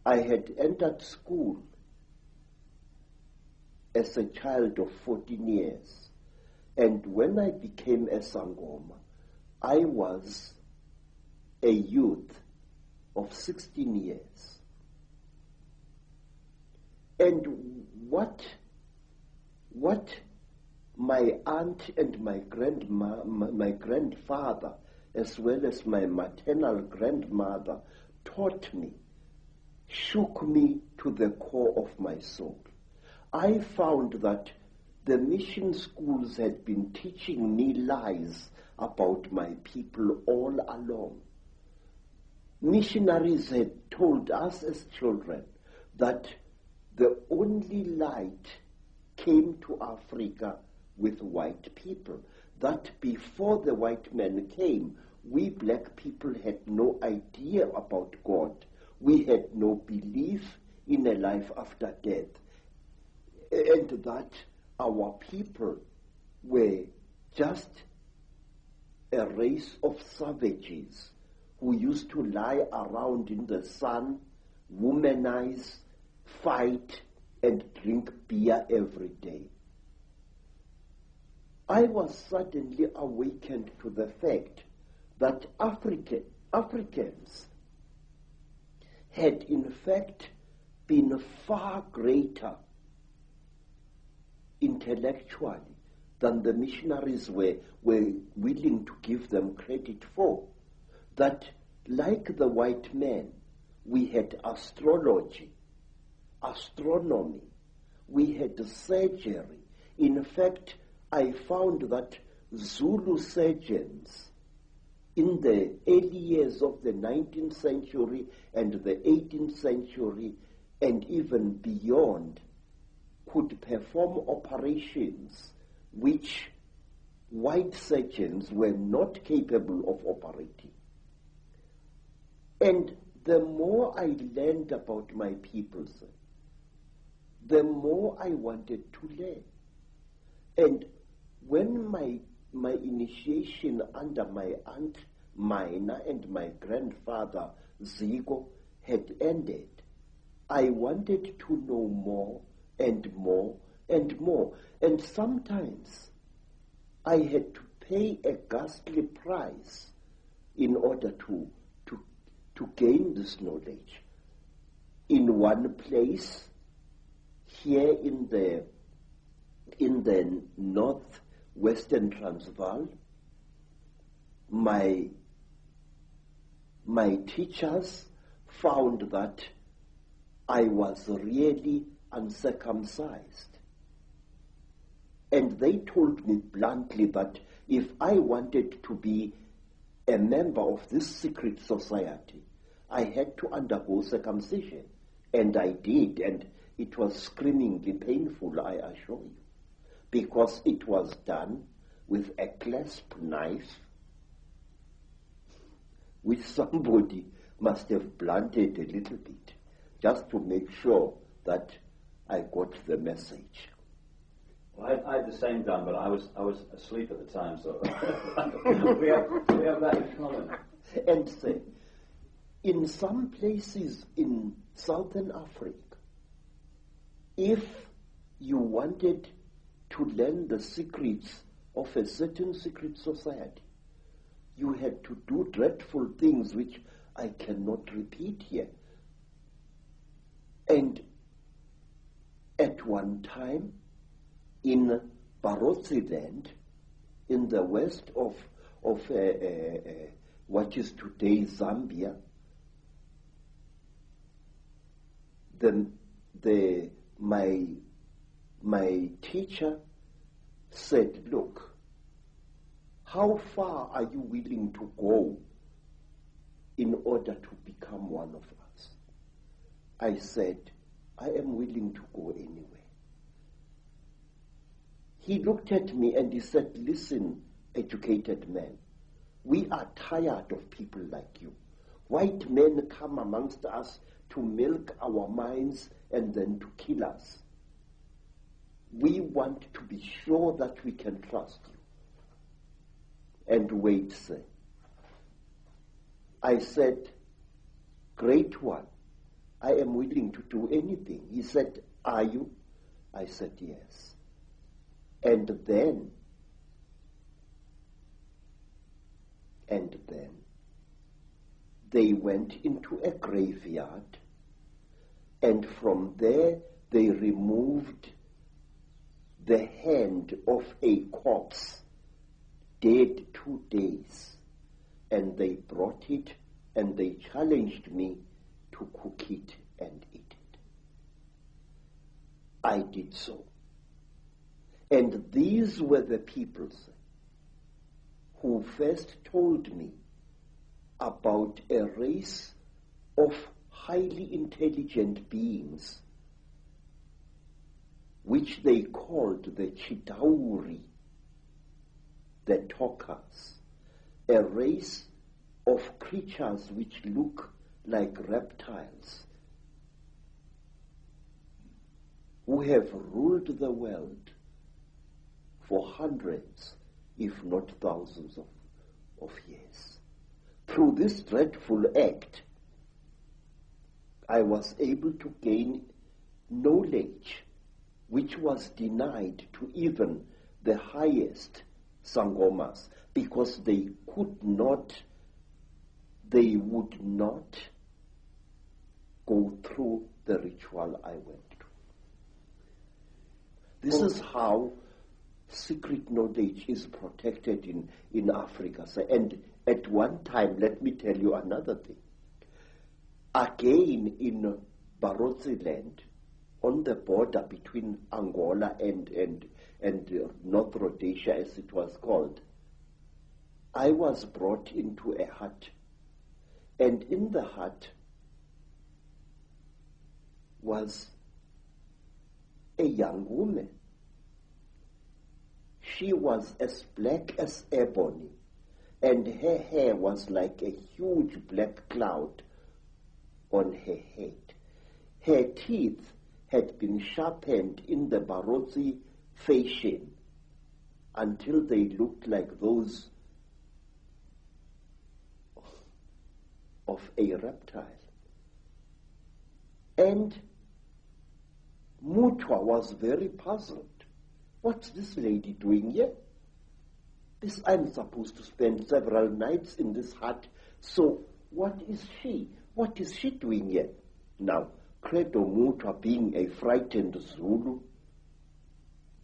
I had entered school as a child of 14 years. And when I became a Sangoma, I was a youth of 16 years. And what my aunt and my grandfather, as well as my maternal grandmother, taught me, shook me to the core of my soul. I found that the mission schools had been teaching me lies about my people all along. Missionaries had told us as children that the only light came to Africa with white people, that before the white men came, we black people had no idea about God. We had no belief in a life after death, and that our people were just a race of savages who used to lie around in the sun, womanize, fight, and drink beer every day. I was suddenly awakened to the fact that Africans had in fact been far greater intellectually than the missionaries were willing to give them credit for. That, like the white men, we had astrology, astronomy, we had surgery. In fact, I found that Zulu surgeons in the early years of the 19th century and the 18th century and even beyond could perform operations which white surgeons were not capable of operating. And the more I learned about my people, the more I wanted to learn. And when my initiation under my aunt Mina and my grandfather Zigo had ended, I wanted to know more and more and more. And sometimes I had to pay a ghastly price in order to gain this knowledge. In one place, here in the northwestern Transvaal, my teachers found that I was really uncircumcised. And they told me bluntly that if I wanted to be a member of this secret society, I had to undergo circumcision. And I did, and it was screamingly painful, I assure you, because it was done with a clasp knife, which somebody must have blunted a little bit, just to make sure that I got the message. Well, I had the same done, but I was asleep at the time, so we have that in common. And say, in some places in Southern Africa, if you wanted to learn the secrets of a certain secret society, you had to do dreadful things which I cannot repeat here. And at one time, in Barotse land, in the west of what is today Zambia, my teacher said, look, how far are you willing to go in order to become one of us? I said, I am willing to go anywhere. He looked at me and he said, listen, educated man, we are tired of people like you. White men come amongst us to milk our minds and then to kill us. We want to be sure that we can trust you. And wait, sir. I said, great one, I am willing to do anything. He said, are you? I said, yes. And then they went into a graveyard, and from there they removed the hand of a corpse, dead 2 days, and they brought it and they challenged me to cook it and eat it. I did so. And these were the peoples who first told me about a race of highly intelligent beings which they called the Chitauri, the talkers, a race of creatures which look like reptiles, who have ruled the world for hundreds, if not thousands of years. Through this dreadful act, I was able to gain knowledge which was denied to even the highest Sangomas, because they would not go through the ritual I went through. This is how secret knowledge is protected in Africa. And at one time, let me tell you another thing. Again, in Barotse land, on the border between Angola and North Rhodesia, as it was called, I was brought into a hut. And in the hut was a young woman. She was as black as ebony, and her hair was like a huge black cloud on her head. Her teeth had been sharpened in the Barotse fashion until they looked like those of a reptile. And Mutwa was very puzzled. What's this lady doing here? I'm supposed to spend several nights in this hut, so what is she? What is she doing here? Now, Credo Mutwa, being a frightened Zulu,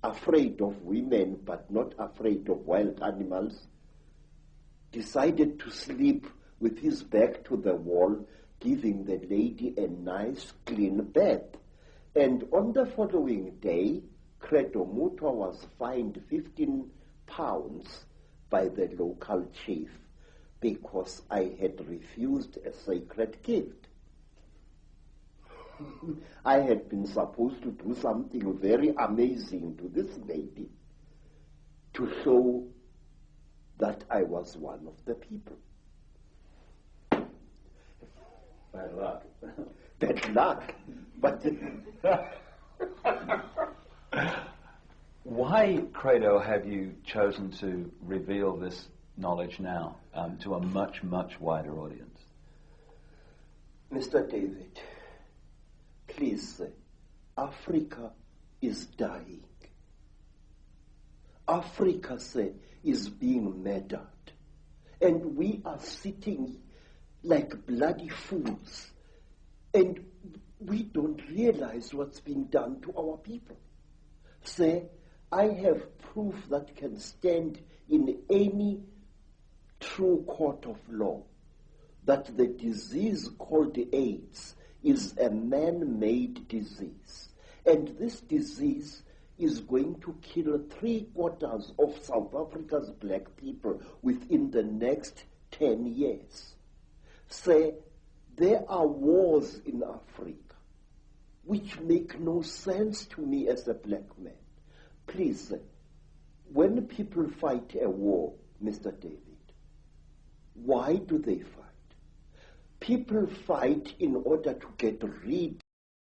afraid of women but not afraid of wild animals, decided to sleep with his back to the wall, giving the lady a nice clean bed. And on the following day, Credo Mutwa was fined 15 pounds by the local chief because I had refused a sacred gift. I had been supposed to do something very amazing to this lady to show that I was one of the people. Bad luck. Bad luck. But why, Credo, have you chosen to reveal this knowledge now to a much, much wider audience? Mr. David, please, Africa is dying. Africa, is being murdered. And we are sitting like bloody fools. And we don't realize what's being done to our people. I have proof that can stand in any true court of law that the disease called AIDS is a man-made disease. And this disease is going to kill 3/4 of South Africa's black people within the next 10 years. There are wars in Africa which make no sense to me as a black man. Please, when people fight a war, Mr. David, why do they fight? People fight in order to get rid